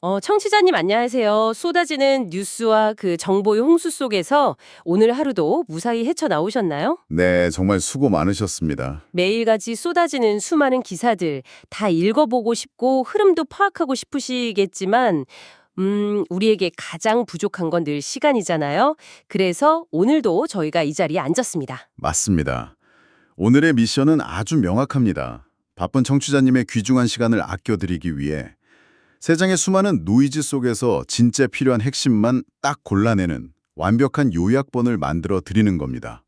청취자님 안녕하세요. 쏟아지는 뉴스와 그 정보의 홍수 속에서 오늘 하루도 무사히 헤쳐나오셨나요? 네, 정말 수고 많으셨습니다. 매일같이 쏟아지는 수많은 기사들 다 읽어보고 싶고 흐름도 파악하고 싶으시겠지만 우리에게 가장 부족한 건 늘 시간이잖아요. 그래서 오늘도 저희가 이 자리에 앉았습니다. 맞습니다. 오늘의 미션은 아주 명확합니다. 바쁜 청취자님의 귀중한 시간을 아껴드리기 위해 세 장의 수많은 노이즈 속에서 진짜 필요한 핵심만 딱 골라내는 완벽한 요약본을 만들어 드리는 겁니다.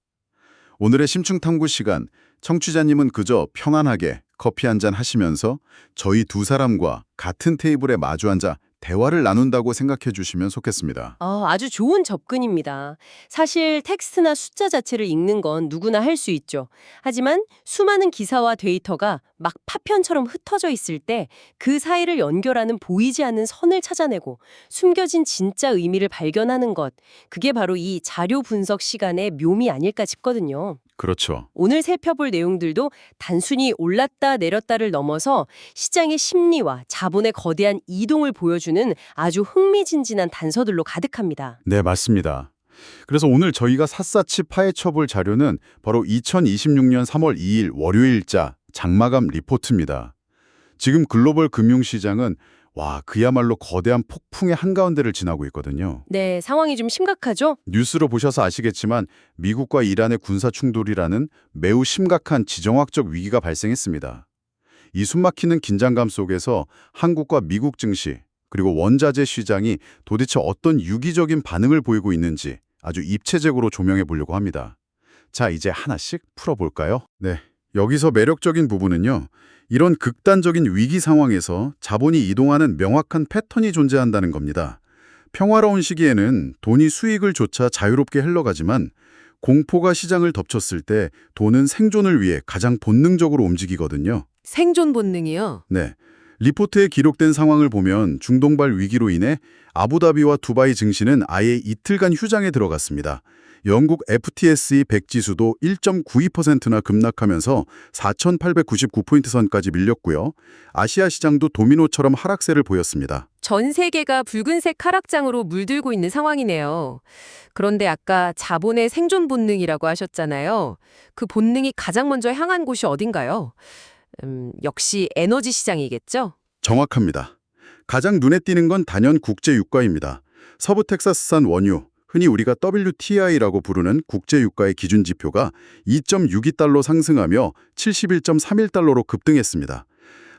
오늘의 심층 탐구 시간, 청취자님은 그저 평안하게 커피 한 잔 하시면서 저희 두 사람과 같은 테이블에 마주 앉아 대화를 나눈다고 생각해 주시면 좋겠습니다. 아주 좋은 접근입니다. 사실 텍스트나 숫자 자체를 읽는 건 누구나 할 수 있죠. 하지만 수많은 기사와 데이터가 막 파편처럼 흩어져 있을 때 그 사이를 연결하는 보이지 않는 선을 찾아내고 숨겨진 진짜 의미를 발견하는 것, 그게 바로 이 자료 분석 시간의 묘미 아닐까 싶거든요. 그렇죠. 오늘 살펴볼 내용들도 단순히 올랐다 내렸다를 넘어서 시장의 심리와 자본의 거대한 이동을 보여주는 아주 흥미진진한 단서들로 가득합니다. 네, 맞습니다. 그래서 오늘 저희가 샅샅이 파헤쳐볼 자료는 바로 2026년 3월 2일 월요일자 장마감 리포트입니다. 지금 글로벌 금융시장은 그야말로 거대한 폭풍의 한가운데를 지나고 있거든요. 네, 상황이 좀 심각하죠? 뉴스로 보셔서 아시겠지만 미국과 이란의 군사 충돌이라는 매우 심각한 지정학적 위기가 발생했습니다. 이 숨막히는 긴장감 속에서 한국과 미국 증시, 그리고 원자재 시장이 도대체 어떤 유기적인 반응을 보이고 있는지 아주 입체적으로 조명해 보려고 합니다. 자, 이제 하나씩 풀어볼까요? 네, 여기서 매력적인 부분은요. 이런 극단적인 위기 상황에서 자본이 이동하는 명확한 패턴이 존재한다는 겁니다. 평화로운 시기에는 돈이 수익을 쫓아 자유롭게 흘러가지만 공포가 시장을 덮쳤을 때 돈은 생존을 위해 가장 본능적으로 움직이거든요. 생존 본능이요? 네. 리포트에 기록된 상황을 보면 중동발 위기로 인해 아부다비와 두바이 증시는 아예 이틀간 휴장에 들어갔습니다. 영국 FTSE 100 지수도 1.92%나 급락하면서 4,899포인트 선까지 밀렸고요. 아시아 시장도 도미노처럼 하락세를 보였습니다. 전 세계가 붉은색 하락장으로 물들고 있는 상황이네요. 그런데 아까 자본의 생존 본능이라고 하셨잖아요. 그 본능이 가장 먼저 향한 곳이 어딘가요? 역시 에너지 시장이겠죠? 정확합니다. 가장 눈에 띄는 건 단연 국제 유가입니다. 서부 텍사스산 원유, 흔히 우리가 WTI라고 부르는 국제 유가의 기준 지표가 2.62달러 상승하며 71.31달러로 급등했습니다.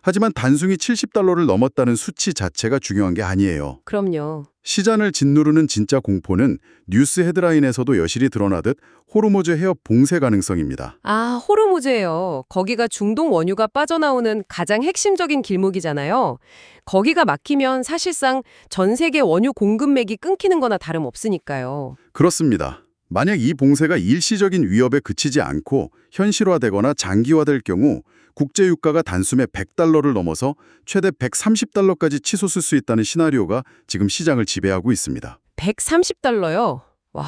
하지만 단순히 70달러를 넘었다는 수치 자체가 중요한 게 아니에요. 그럼요. 시장을 짓누르는 진짜 공포는 뉴스 헤드라인에서도 여실히 드러나듯 호르무즈 해협 봉쇄 가능성입니다. 아, 호르무즈예요. 거기가 중동 원유가 빠져나오는 가장 핵심적인 길목이잖아요. 거기가 막히면 사실상 전 세계 원유 공급맥이 끊기는 거나 다름없으니까요. 그렇습니다. 만약 이 봉쇄가 일시적인 위협에 그치지 않고 현실화되거나 장기화될 경우 국제유가가 단숨에 100달러를 넘어서 최대 130달러까지 치솟을 수 있다는 시나리오가 지금 시장을 지배하고 있습니다. 130달러요? 와,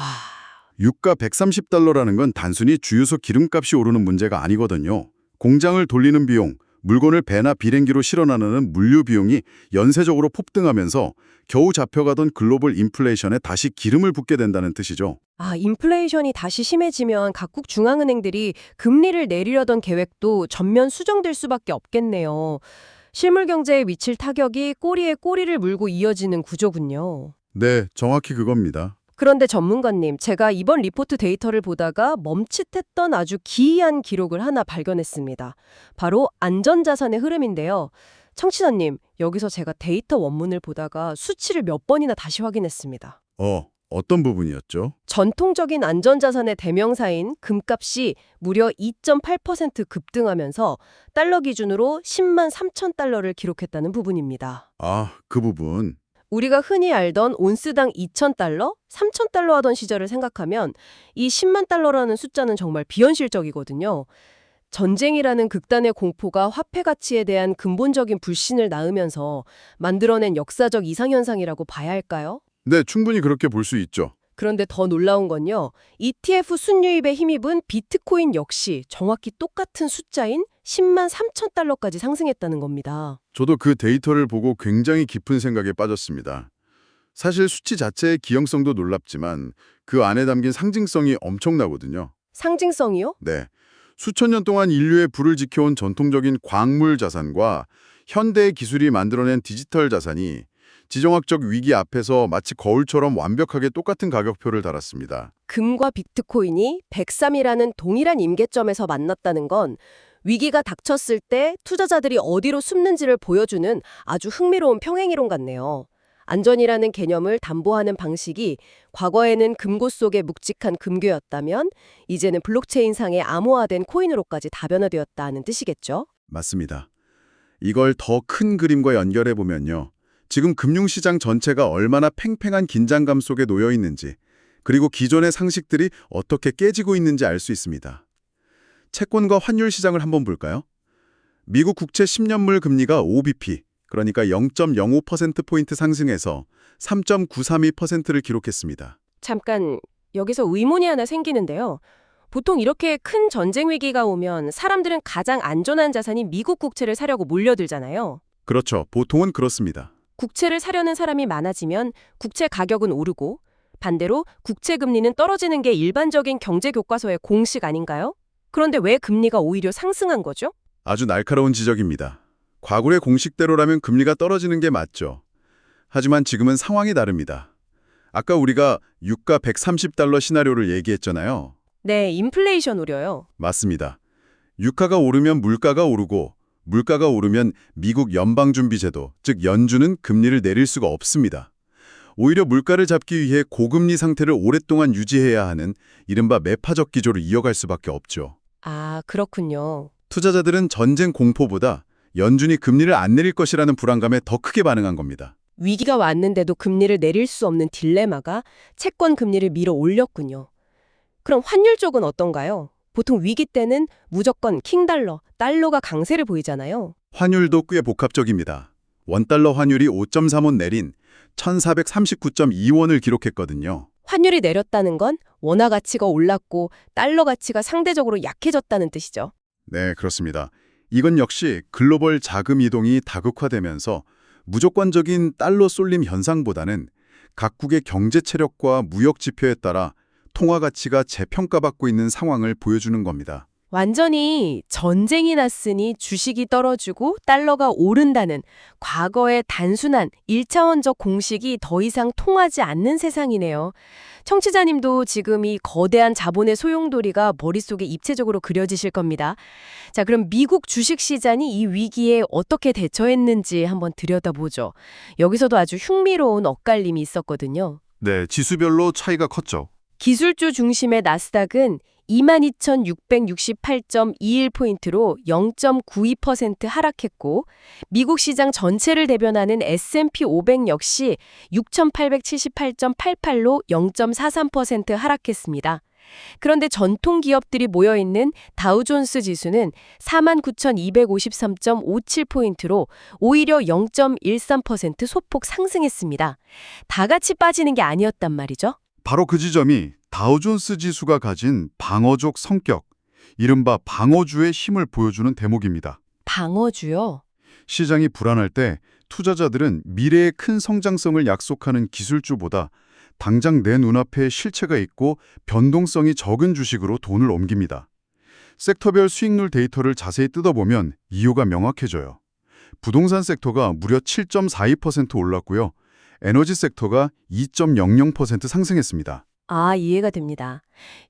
유가 130달러라는 건 단순히 주유소 기름값이 오르는 문제가 아니거든요. 공장을 돌리는 비용, 물건을 배나 비행기로 실어 나르는 물류 비용이 연쇄적으로 폭등하면서 겨우 잡혀가던 글로벌 인플레이션에 다시 기름을 붓게 된다는 뜻이죠. 인플레이션이 다시 심해지면 각국 중앙은행들이 금리를 내리려던 계획도 전면 수정될 수밖에 없겠네요. 실물 경제에 미칠 타격이 꼬리에 꼬리를 물고 이어지는 구조군요. 네, 정확히 그겁니다. 그런데 전문가님, 제가 이번 리포트 데이터를 보다가 멈칫했던 아주 기이한 기록을 하나 발견했습니다. 바로 안전자산의 흐름인데요. 청취자님, 여기서 제가 데이터 원문을 보다가 수치를 몇 번이나 다시 확인했습니다. 어떤 부분이었죠? 전통적인 안전자산의 대명사인 금값이 무려 2.8% 급등하면서 달러 기준으로 10만 3천 달러를 기록했다는 부분입니다. 그 부분. 우리가 흔히 알던 온스당 2,000달러, 3,000달러 하던 시절을 생각하면 이 10만 달러라는 숫자는 정말 비현실적이거든요. 전쟁이라는 극단의 공포가 화폐 가치에 대한 근본적인 불신을 낳으면서 만들어낸 역사적 이상현상이라고 봐야 할까요? 네, 충분히 그렇게 볼 수 있죠. 그런데 더 놀라운 건요. ETF 순유입에 힘입은 비트코인 역시 정확히 똑같은 숫자인 10만 3천 달러까지 상승했다는 겁니다. 저도 그 데이터를 보고 굉장히 깊은 생각에 빠졌습니다. 사실 수치 자체의 기형성도 놀랍지만 그 안에 담긴 상징성이 엄청나거든요. 상징성이요? 네. 수천 년 동안 인류의 부를 지켜온 전통적인 광물 자산과 현대의 기술이 만들어낸 디지털 자산이 지정학적 위기 앞에서 마치 거울처럼 완벽하게 똑같은 가격표를 달았습니다. 금과 비트코인이 103이라는 동일한 임계점에서 만났다는 건 위기가 닥쳤을 때 투자자들이 어디로 숨는지를 보여주는 아주 흥미로운 평행이론 같네요. 안전이라는 개념을 담보하는 방식이 과거에는 금고 속의 묵직한 금괴였다면 이제는 블록체인상의 암호화된 코인으로까지 다변화되었다는 뜻이겠죠? 맞습니다. 이걸 더 큰 그림과 연결해 보면요. 지금 금융시장 전체가 얼마나 팽팽한 긴장감 속에 놓여 있는지, 그리고 기존의 상식들이 어떻게 깨지고 있는지 알 수 있습니다. 채권과 환율 시장을 한번 볼까요? 미국 국채 10년물 금리가 5bp, 그러니까 0.05%포인트 상승해서 3.932%를 기록했습니다. 잠깐 여기서 의문이 하나 생기는데요. 보통 이렇게 큰 전쟁 위기가 오면 사람들은 가장 안전한 자산인 미국 국채를 사려고 몰려들잖아요. 그렇죠. 보통은 그렇습니다. 국채를 사려는 사람이 많아지면 국채 가격은 오르고 반대로 국채 금리는 떨어지는 게 일반적인 경제 교과서의 공식 아닌가요? 그런데 왜 금리가 오히려 상승한 거죠? 아주 날카로운 지적입니다. 과거의 공식대로라면 금리가 떨어지는 게 맞죠. 하지만 지금은 상황이 다릅니다. 아까 우리가 유가 130달러 시나리오를 얘기했잖아요. 네, 인플레이션 우려요. 맞습니다. 유가가 오르면 물가가 오르고 물가가 오르면 미국 연방준비제도, 즉 연준은 금리를 내릴 수가 없습니다. 오히려 물가를 잡기 위해 고금리 상태를 오랫동안 유지해야 하는 이른바 매파적 기조를 이어갈 수밖에 없죠. 아, 그렇군요. 투자자들은 전쟁 공포보다 연준이 금리를 안 내릴 것이라는 불안감에 더 크게 반응한 겁니다. 위기가 왔는데도 금리를 내릴 수 없는 딜레마가 채권 금리를 밀어 올렸군요. 그럼 환율 쪽은 어떤가요? 보통 위기 때는 무조건 킹달러, 달러가 강세를 보이잖아요. 환율도 꽤 복합적입니다. 원달러 환율이 5.3원 내린 1439.2원을 기록했거든요. 환율이 내렸다는 건 원화 가치가 올랐고 달러 가치가 상대적으로 약해졌다는 뜻이죠. 네, 그렇습니다. 이건 역시 글로벌 자금 이동이 다극화되면서 무조건적인 달러 쏠림 현상보다는 각국의 경제 체력과 무역 지표에 따라 통화 가치가 재평가받고 있는 상황을 보여주는 겁니다. 완전히 전쟁이 났으니 주식이 떨어지고 달러가 오른다는 과거의 단순한 1차원적 공식이 더 이상 통하지 않는 세상이네요. 청취자님도 지금 이 거대한 자본의 소용돌이가 머릿속에 입체적으로 그려지실 겁니다. 자, 그럼 미국 주식시장이 이 위기에 어떻게 대처했는지 한번 들여다보죠. 여기서도 아주 흥미로운 엇갈림이 있었거든요. 네, 지수별로 차이가 컸죠. 기술주 중심의 나스닥은 22,668.21포인트로 0.92% 하락했고 미국 시장 전체를 대변하는 S&P 500 역시 6,878.88로 0.43% 하락했습니다. 그런데 전통 기업들이 모여있는 다우존스 지수는 49,253.57포인트로 오히려 0.13% 소폭 상승했습니다. 다 같이 빠지는 게 아니었단 말이죠. 바로 그 지점이 다우존스 지수가 가진 방어적 성격, 이른바 방어주의 힘을 보여주는 대목입니다. 방어주요? 시장이 불안할 때 투자자들은 미래의 큰 성장성을 약속하는 기술주보다 당장 내 눈앞에 실체가 있고 변동성이 적은 주식으로 돈을 옮깁니다. 섹터별 수익률 데이터를 자세히 뜯어보면 이유가 명확해져요. 부동산 섹터가 무려 7.42% 올랐고요. 에너지 섹터가 2.00% 상승했습니다. 아, 이해가 됩니다.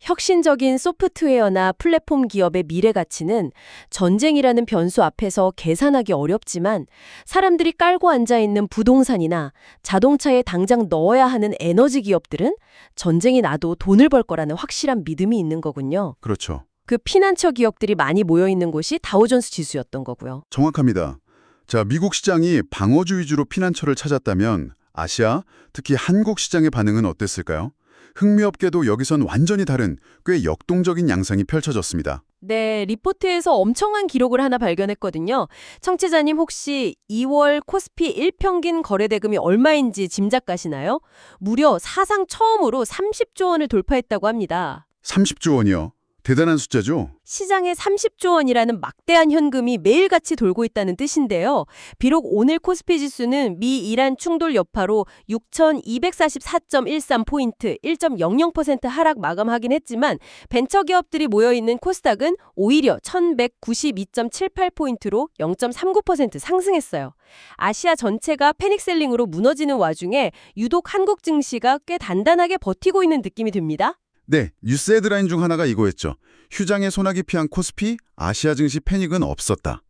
혁신적인 소프트웨어나 플랫폼 기업의 미래 가치는 전쟁이라는 변수 앞에서 계산하기 어렵지만 사람들이 깔고 앉아있는 부동산이나 자동차에 당장 넣어야 하는 에너지 기업들은 전쟁이 나도 돈을 벌 거라는 확실한 믿음이 있는 거군요. 그렇죠. 그 피난처 기업들이 많이 모여있는 곳이 다우존스 지수였던 거고요. 정확합니다. 자, 미국 시장이 방어주 위주로 피난처를 찾았다면 아시아, 특히 한국 시장의 반응은 어땠을까요? 흥미롭게도 여기선 완전히 다른 꽤 역동적인 양상이 펼쳐졌습니다. 네, 리포트에서 엄청난 기록을 하나 발견했거든요. 청취자님 혹시 2월 코스피 1평균 거래대금이 얼마인지 짐작 가시나요? 무려 사상 처음으로 30조 원을 돌파했다고 합니다. 30조 원이요. 대단한 숫자죠? 시장에 30조 원이라는 막대한 현금이 매일같이 돌고 있다는 뜻인데요. 비록 오늘 코스피 지수는 미 이란 충돌 여파로 6,244.13포인트, 1.00% 하락 마감하긴 했지만 벤처기업들이 모여있는 코스닥은 오히려 1,192.78포인트로 0.39% 상승했어요. 아시아 전체가 패닉셀링으로 무너지는 와중에 유독 한국 증시가 꽤 단단하게 버티고 있는 느낌이 듭니다. 네, 뉴스 헤드라인 중 하나가 이거였죠. 휴장에 소나기 피한 코스피, 아시아 증시 패닉은 없었다.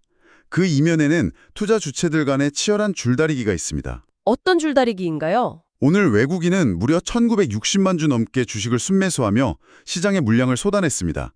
그 이면에는 투자 주체들 간의 치열한 줄다리기가 있습니다. 어떤 줄다리기인가요? 오늘 외국인은 무려 1960만 주 넘게 주식을 순매수하며 시장에 물량을 쏟아냈습니다.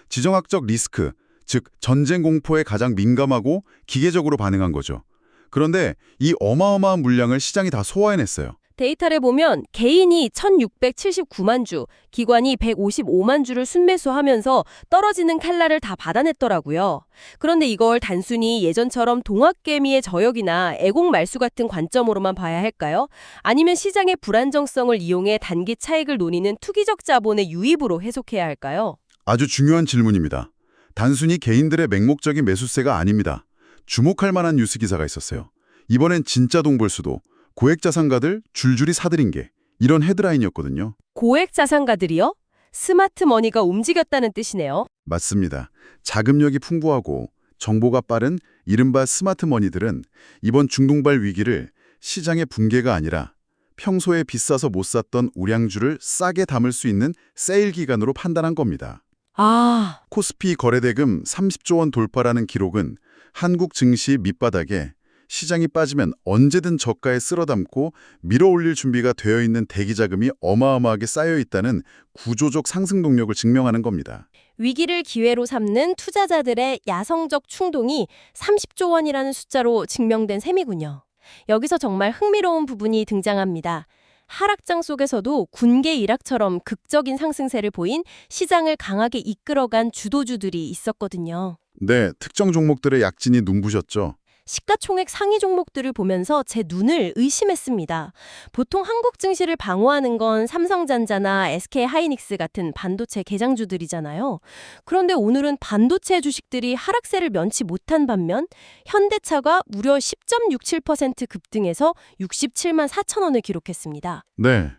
지정학적 리스크, 즉 전쟁 공포에 가장 민감하고 기계적으로 반응한 거죠. 그런데 이 어마어마한 물량을 시장이 다 소화해냈어요. 데이터를 보면 개인이 1,679만 주, 기관이 155만 주를 순매수하면서 떨어지는 칼날을 다 받아냈더라고요. 그런데 이걸 단순히 예전처럼 동학개미의 저역이나 애공 말수 같은 관점으로만 봐야 할까요? 아니면 시장의 불안정성을 이용해 단기 차익을 노리는 투기적 자본의 유입으로 해석해야 할까요? 아주 중요한 질문입니다. 단순히 개인들의 맹목적인 매수세가 아닙니다. 주목할 만한 뉴스 기사가 있었어요. 이번엔 진짜 동벌수도 고액자산가들 줄줄이 사들인 게 이런 헤드라인이었거든요. 고액자산가들이요? 스마트 머니가 움직였다는 뜻이네요. 맞습니다. 자금력이 풍부하고 정보가 빠른 이른바 스마트 머니들은 이번 중동발 위기를 시장의 붕괴가 아니라 평소에 비싸서 못 샀던 우량주를 싸게 담을 수 있는 세일 기간으로 판단한 겁니다. 아, 코스피 거래대금 30조 원 돌파라는 기록은 한국 증시 밑바닥에 시장이 빠지면 언제든 저가에 쓸어담고 밀어올릴 준비가 되어 있는 대기자금이 어마어마하게 쌓여 있다는 구조적 상승 동력을 증명하는 겁니다. 위기를 기회로 삼는 투자자들의 야성적 충동이 30조 원이라는 숫자로 증명된 셈이군요. 여기서 정말 흥미로운 부분이 등장합니다. 하락장 속에서도 군계 일학처럼 극적인 상승세를 보인 시장을 강하게 이끌어간 주도주들이 있었거든요. 네, 특정 종목들의 약진이 눈부셨죠. 시가총액 상위 종목들을 보면서 제 눈을 의심했습니다. 보통 한국 증시를 방어하는 건 삼성전자나 SK하이닉스 같은 반도체 개장주들이잖아요. 그런데 오늘은 반도체 주식들이 하락세를 면치 못한 반면 현대차가 무려 10.67% 급등해서 67만 4천 원을 기록했습니다. 네,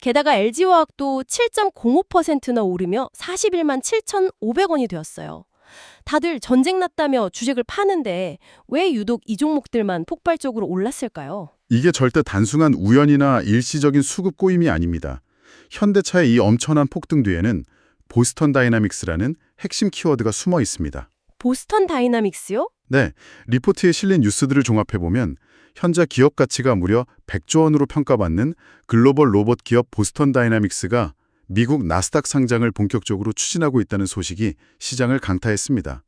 게다가 LG화학도 7.05%나 오르며 41만 7,500원이 되었어요. 다들 전쟁 났다며 주식을 파는데 왜 유독 이 종목들만 폭발적으로 올랐을까요? 이게 절대 단순한 우연이나 일시적인 수급 꼬임이 아닙니다. 현대차의 이 엄청난 폭등 뒤에는 보스턴 다이나믹스라는 핵심 키워드가 숨어 있습니다. 보스턴 다이나믹스요? 네, 리포트에 실린 뉴스들을 종합해보면 현재 기업 가치가 무려 100조 원으로 평가받는 글로벌 로봇 기업 보스턴 다이나믹스가 미국 나스닥 상장을 본격적으로 추진하고 있다는 소식이 시장을 강타했습니다.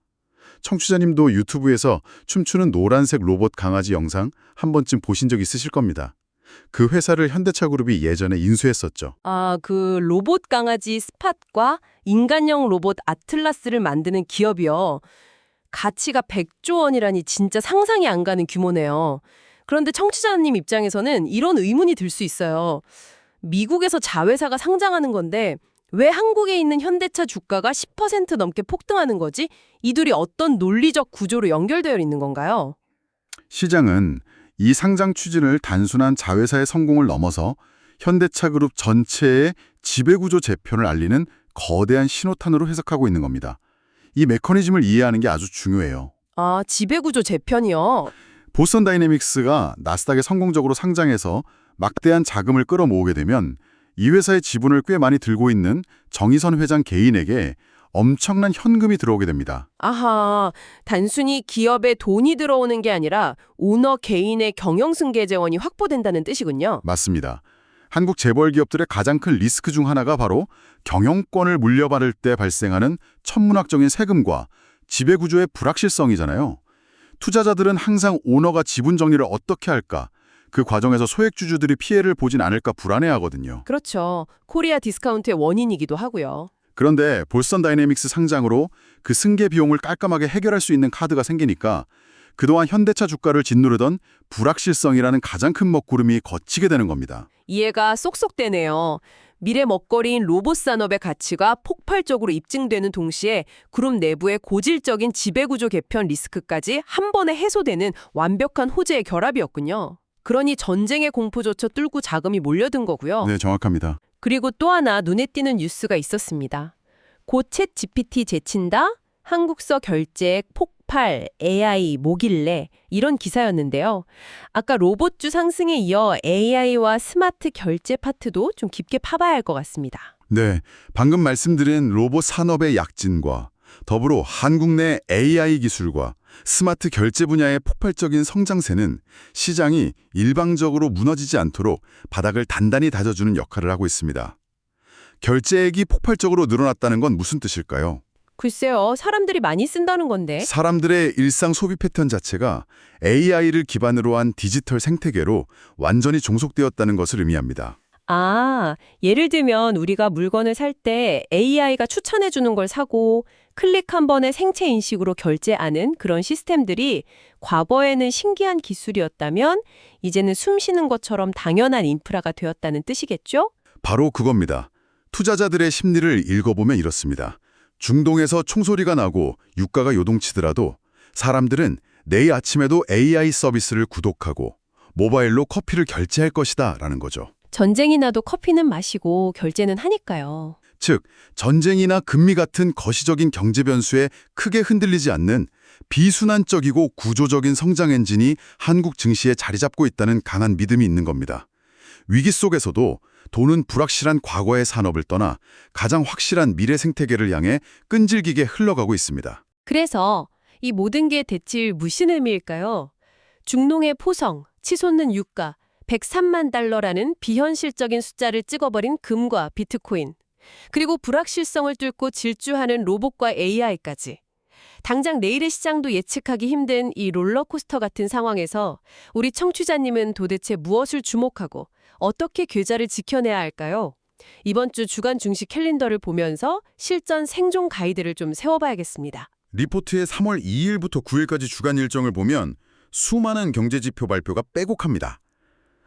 청취자님도 유튜브에서 춤추는 노란색 로봇 강아지 영상 한 번쯤 보신 적 있으실 겁니다. 그 회사를 현대차그룹이 예전에 인수했었죠. 아, 그 로봇 강아지 스팟과 인간형 로봇 아틀라스를 만드는 기업이요. 가치가 100조 원이라니 진짜 상상이 안 가는 규모네요. 그런데 청취자님 입장에서는 이런 의문이 들 수 있어요. 미국에서 자회사가 상장하는 건데 왜 한국에 있는 현대차 주가가 10% 넘게 폭등하는 거지? 이 둘이 어떤 논리적 구조로 연결되어 있는 건가요? 시장은 이 상장 추진을 단순한 자회사의 성공을 넘어서 현대차그룹 전체의 지배구조 재편을 알리는 거대한 신호탄으로 해석하고 있는 겁니다. 이 메커니즘을 이해하는 게 아주 중요해요. 아, 지배구조 재편이요? 보스턴 다이내믹스가 나스닥에 성공적으로 상장해서 막대한 자금을 끌어모으게 되면 이 회사의 지분을 꽤 많이 들고 있는 정의선 회장 개인에게 엄청난 현금이 들어오게 됩니다. 아하, 단순히 기업에 돈이 들어오는 게 아니라 오너 개인의 경영승계 재원이 확보된다는 뜻이군요. 맞습니다. 한국 재벌 기업들의 가장 큰 리스크 중 하나가 바로 경영권을 물려받을 때 발생하는 천문학적인 세금과 지배구조의 불확실성이잖아요. 투자자들은 항상 오너가 지분 정리를 어떻게 할까? 그 과정에서 소액주주들이 피해를 보진 않을까 불안해하거든요. 그렇죠. 코리아 디스카운트의 원인이기도 하고요. 그런데 보스턴 다이내믹스 상장으로 그 승계 비용을 깔끔하게 해결할 수 있는 카드가 생기니까 그동안 현대차 주가를 짓누르던 불확실성이라는 가장 큰 먹구름이 걷히게 되는 겁니다. 이해가 쏙쏙 되네요. 미래 먹거리인 로봇 산업의 가치가 폭발적으로 입증되는 동시에 그룹 내부의 고질적인 지배구조 개편 리스크까지 한 번에 해소되는 완벽한 호재의 결합이었군요. 그러니 전쟁의 공포조차 뚫고 자금이 몰려든 거고요. 네, 정확합니다. 그리고 또 하나 눈에 띄는 뉴스가 있었습니다. 곧 챗 GPT 제친다? 한국서 결제액 폭발, AI 뭐길래 이런 기사였는데요. 아까 로봇주 상승에 이어 AI와 스마트 결제 파트도 좀 깊게 파봐야 할 것 같습니다. 네, 방금 말씀드린 로봇 산업의 약진과 더불어 한국 내 AI 기술과 스마트 결제 분야의 폭발적인 성장세는 시장이 일방적으로 무너지지 않도록 바닥을 단단히 다져주는 역할을 하고 있습니다. 결제액이 폭발적으로 늘어났다는 건 무슨 뜻일까요? 글쎄요, 사람들이 많이 쓴다는 건데. 사람들의 일상 소비 패턴 자체가 AI를 기반으로 한 디지털 생태계로 완전히 종속되었다는 것을 의미합니다. 아, 예를 들면 우리가 물건을 살 때 AI가 추천해주는 걸 사고 클릭 한 번에 생체 인식으로 결제하는 그런 시스템들이 과거에는 신기한 기술이었다면 이제는 숨 쉬는 것처럼 당연한 인프라가 되었다는 뜻이겠죠? 바로 그겁니다. 투자자들의 심리를 읽어보면 이렇습니다. 중동에서 총소리가 나고 유가가 요동치더라도 사람들은 내일 아침에도 AI 서비스를 구독하고 모바일로 커피를 결제할 것이다 라는 거죠. 전쟁이 나도 커피는 마시고 결제는 하니까요. 즉, 전쟁이나 금리 같은 거시적인 경제 변수에 크게 흔들리지 않는 비순환적이고 구조적인 성장 엔진이 한국 증시에 자리 잡고 있다는 강한 믿음이 있는 겁니다. 위기 속에서도 돈은 불확실한 과거의 산업을 떠나 가장 확실한 미래 생태계를 향해 끈질기게 흘러가고 있습니다. 그래서 이 모든 게 대체 무슨 의미일까요? 중동의 포성, 치솟는 유가, 103만 달러라는 비현실적인 숫자를 찍어버린 금과 비트코인, 그리고 불확실성을 뚫고 질주하는 로봇과 AI까지. 당장 내일의 시장도 예측하기 힘든 이 롤러코스터 같은 상황에서 우리 청취자님은 도대체 무엇을 주목하고 어떻게 계좌를 지켜내야 할까요? 이번 주 주간 증시 캘린더를 보면서 실전 생존 가이드를 좀 세워봐야겠습니다. 리포트의 3월 2일부터 9일까지 주간 일정을 보면 수많은 경제지표 발표가 빼곡합니다.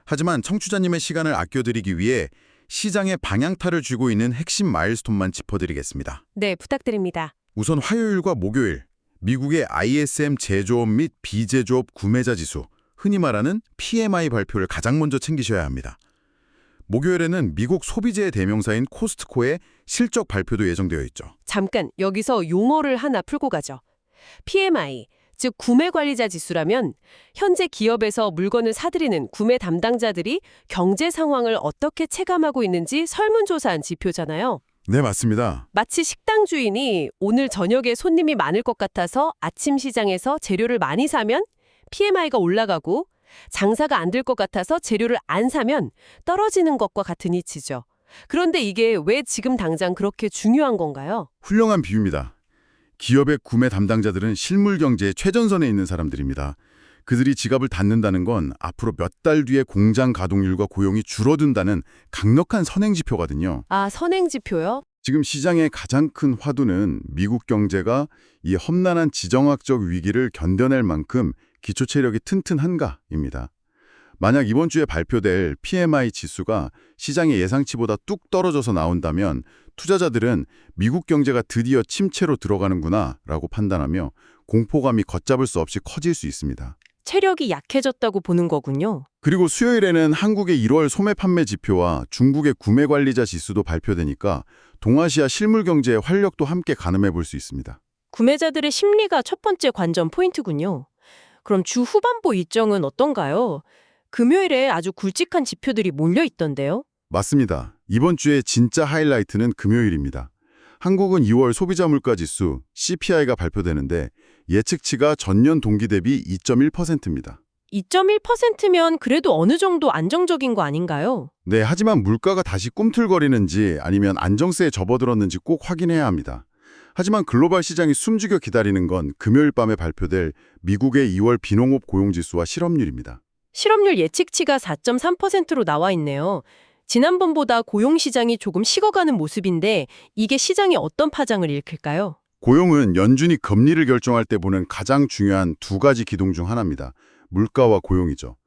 하지만 청취자님의 시간을 아껴드리기 위해 시장의 방향타를 쥐고 있는 핵심 마일스톤만 짚어드리겠습니다. 네, 부탁드립니다. 우선 화요일과 목요일, 미국의 ISM 제조업 및 비제조업 구매자 지수, 흔히 말하는 PMI 발표를 가장 먼저 챙기셔야 합니다. 목요일에는 미국 소비재의 대명사인 코스트코의 실적 발표도 예정되어 있죠. 잠깐 여기서 용어를 하나 풀고 가죠. PMI, 즉 구매관리자 지수라면 현재 기업에서 물건을 사들이는 구매 담당자들이 경제 상황을 어떻게 체감하고 있는지 설문조사한 지표잖아요. 네, 맞습니다. 마치 식당 주인이 오늘 저녁에 손님이 많을 것 같아서 아침 시장에서 재료를 많이 사면 PMI가 올라가고 장사가 안 될 것 같아서 재료를 안 사면 떨어지는 것과 같은 이치죠. 그런데 이게 왜 지금 당장 그렇게 중요한 건가요? 훌륭한 비유입니다. 기업의 구매 담당자들은 실물 경제의 최전선에 있는 사람들입니다. 그들이 지갑을 닫는다는 건 앞으로 몇 달 뒤에 공장 가동률과 고용이 줄어든다는 강력한 선행지표거든요. 아, 선행지표요? 지금 시장의 가장 큰 화두는 미국 경제가 이 험난한 지정학적 위기를 견뎌낼 만큼 기초 체력이 튼튼한가입니다. 만약 이번 주에 발표될 PMI 지수가 시장의 예상치보다 뚝 떨어져서 나온다면 투자자들은 미국 경제가 드디어 침체로 들어가는구나 라고 판단하며 공포감이 걷잡을 수 없이 커질 수 있습니다. 체력이 약해졌다고 보는 거군요. 그리고 수요일에는 한국의 1월 소매 판매 지표와 중국의 구매 관리자 지수도 발표되니까 동아시아 실물 경제의 활력도 함께 가늠해 볼 수 있습니다. 구매자들의 심리가 첫 번째 관전 포인트군요. 그럼 주 후반부 일정은 어떤가요? 금요일에 아주 굵직한 지표들이 몰려 있던데요. 맞습니다. 이번 주의 진짜 하이라이트는 금요일입니다. 한국은 2월 소비자 물가 지수 CPI가 발표되는데 예측치가 전년 동기 대비 2.1%입니다. 2.1%면 그래도 어느 정도 안정적인 거 아닌가요? 네, 하지만 물가가 다시 꿈틀거리는지 아니면 안정세에 접어들었는지 꼭 확인해야 합니다. 하지만 글로벌 시장이 숨죽여 기다리는 건 금요일 밤에 발표될 미국의 2월 비농업 고용지수와 실업률입니다. 실업률 예측치가 4.3%로 나와 있네요. 지난번보다 고용시장이 조금 식어가는 모습인데 이게 시장에 어떤 파장을 일으킬까요? 고용은 연준이 금리를 결정할 때 보는 가장 중요한 두 가지 기둥 중 하나입니다. 물가와 고용이죠.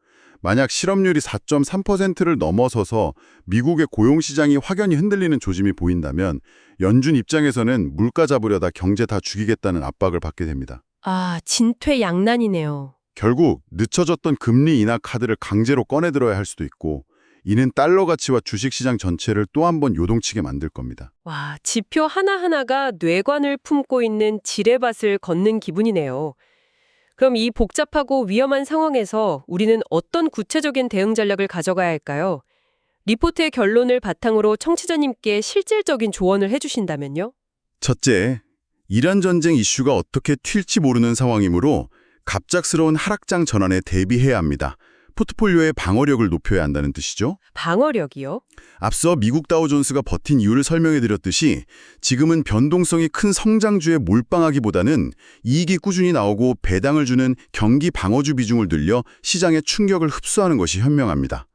만약 실업률이 4.3%를 넘어서서 미국의 고용시장이 확연히 흔들리는 조짐이 보인다면 연준 입장에서는 물가 잡으려다 경제 다 죽이겠다는 압박을 받게 됩니다. 아, 진퇴양난이네요. 결국 늦춰졌던 금리 인하 카드를 강제로 꺼내들어야 할 수도 있고 이는 달러 가치와 주식시장 전체를 또 한 번 요동치게 만들 겁니다. 와, 지표 하나하나가 뇌관을 품고 있는 지뢰밭을 걷는 기분이네요. 그럼 이 복잡하고 위험한 상황에서 우리는 어떤 구체적인 대응 전략을 가져가야 할까요? 리포트의 결론을 바탕으로 청취자님께 실질적인 조언을 해주신다면요? 첫째, 이란 전쟁 이슈가 어떻게 튈지 모르는 상황이므로 갑작스러운 하락장 전환에 대비해야 합니다. 포트폴리오의 방어력을 높여야 한다는 뜻이죠. 방어력이요? 앞서 미국 다우존스가 버틴 이유를 설명해드렸듯이 지금은 변동성이 큰 성장주에 몰빵하기보다는 이익이 꾸준히 나오고 배당을 주는 경기 방어주 비중을 늘려 시장의 충격을 흡수하는 것이 현명합니다.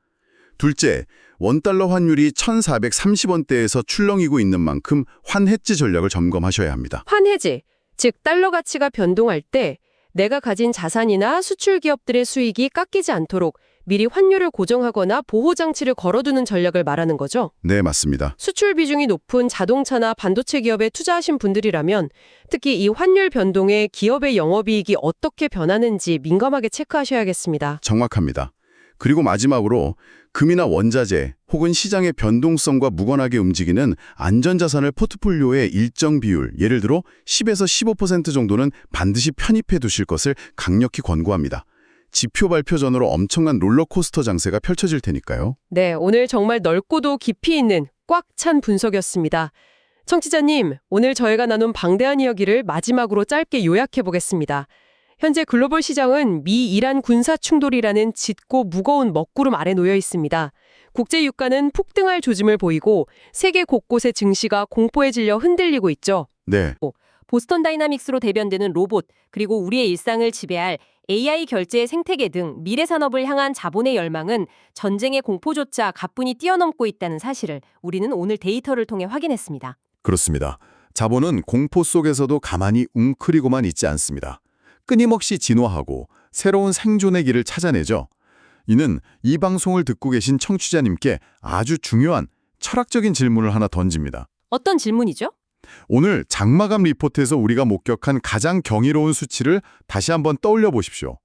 둘째, 원달러 환율이 1,430원대에서 출렁이고 있는 만큼 환해지 전략을 점검하셔야 합니다. 환해지, 즉 달러 가치가 변동할 때 내가 가진 자산이나 수출 기업들의 수익이 깎이지 않도록 미리 환율을 고정하거나 보호 장치를 걸어두는 전략을 말하는 거죠. 네, 맞습니다. 수출 비중이 높은 자동차나 반도체 기업에 투자하신 분들이라면 특히 이 환율 변동에 기업의 영업이익이 어떻게 변하는지 민감하게 체크하셔야겠습니다. 정확합니다. 그리고 마지막으로 금이나 원자재 혹은 시장의 변동성과 무관하게 움직이는 안전자산을 포트폴리오의 일정 비율, 예를 들어 10에서 15% 정도는 반드시 편입해 두실 것을 강력히 권고합니다. 지표 발표 전으로 엄청난 롤러코스터 장세가 펼쳐질 테니까요. 네, 오늘 정말 넓고도 깊이 있는 꽉 찬 분석이었습니다. 청취자님, 오늘 저희가 나눈 방대한 이야기를 마지막으로 짧게 요약해 보겠습니다. 현재 글로벌 시장은 미-이란 군사 충돌이라는 짙고 무거운 먹구름 아래 놓여 있습니다. 국제 유가는 폭등할 조짐을 보이고 세계 곳곳의 증시가 공포에 질려 흔들리고 있죠. 네, 보스턴 다이나믹스로 대변되는 로봇, 그리고 우리의 일상을 지배할 AI 결제의 생태계 등 미래 산업을 향한 자본의 열망은 전쟁의 공포조차 가뿐히 뛰어넘고 있다는 사실을 우리는 오늘 데이터를 통해 확인했습니다. 그렇습니다. 자본은 공포 속에서도 가만히 웅크리고만 있지 않습니다. 끊임없이 진화하고 새로운 생존의 길을 찾아내죠. 이는 이 방송을 듣고 계신 청취자님께 아주 중요한 철학적인 질문을 하나 던집니다. 어떤 질문이죠? 오늘 장마감 리포트에서 우리가 목격한 가장 경이로운 수치를 다시 한번 떠올려 보십시오.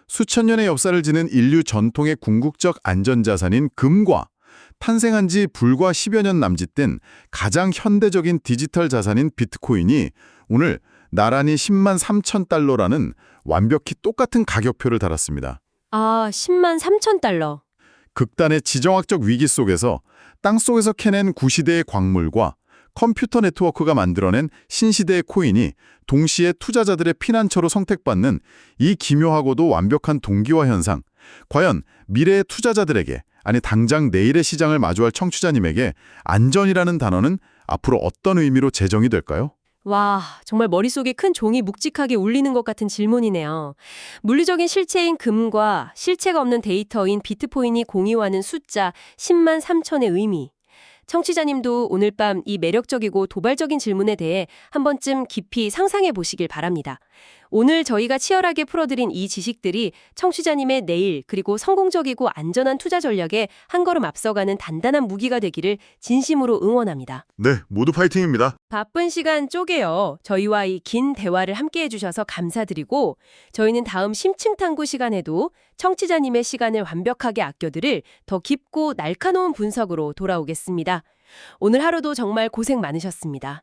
수천 년의 역사를 지닌 인류 전통의 궁극적 안전자산인 금과 탄생한 지 불과 10여 년 남짓된 가장 현대적인 디지털 자산인 비트코인이 오늘 나란히 10만 3천 달러라는 완벽히 똑같은 가격표를 달았습니다. 아, 10만 3천 달러. 극단의 지정학적 위기 속에서 땅속에서 캐낸 구시대의 광물과 컴퓨터 네트워크가 만들어낸 신시대의 코인이 동시에 투자자들의 피난처로 선택받는 이 기묘하고도 완벽한 동기화 현상. 과연 미래의 투자자들에게, 아니 당장 내일의 시장을 마주할 청취자님에게 안전이라는 단어는 앞으로 어떤 의미로 제정이 될까요? 와, 정말 머릿속에 큰 종이 묵직하게 울리는 것 같은 질문이네요. 물리적인 실체인 금과 실체가 없는 데이터인 비트코인이 공유하는 숫자 10만 3천의 의미. 청취자님도 오늘 밤 이 매력적이고 도발적인 질문에 대해 한 번쯤 깊이 상상해 보시길 바랍니다. 오늘 저희가 치열하게 풀어드린 이 지식들이 청취자님의 내일 그리고 성공적이고 안전한 투자 전략에 한 걸음 앞서가는 단단한 무기가 되기를 진심으로 응원합니다. 네, 모두 파이팅입니다. 바쁜 시간 쪼개어 저희와 이 긴 대화를 함께 해주셔서 감사드리고 저희는 다음 심층 탐구 시간에도 청취자님의 시간을 완벽하게 아껴드릴 더 깊고 날카로운 분석으로 돌아오겠습니다. 오늘 하루도 정말 고생 많으셨습니다.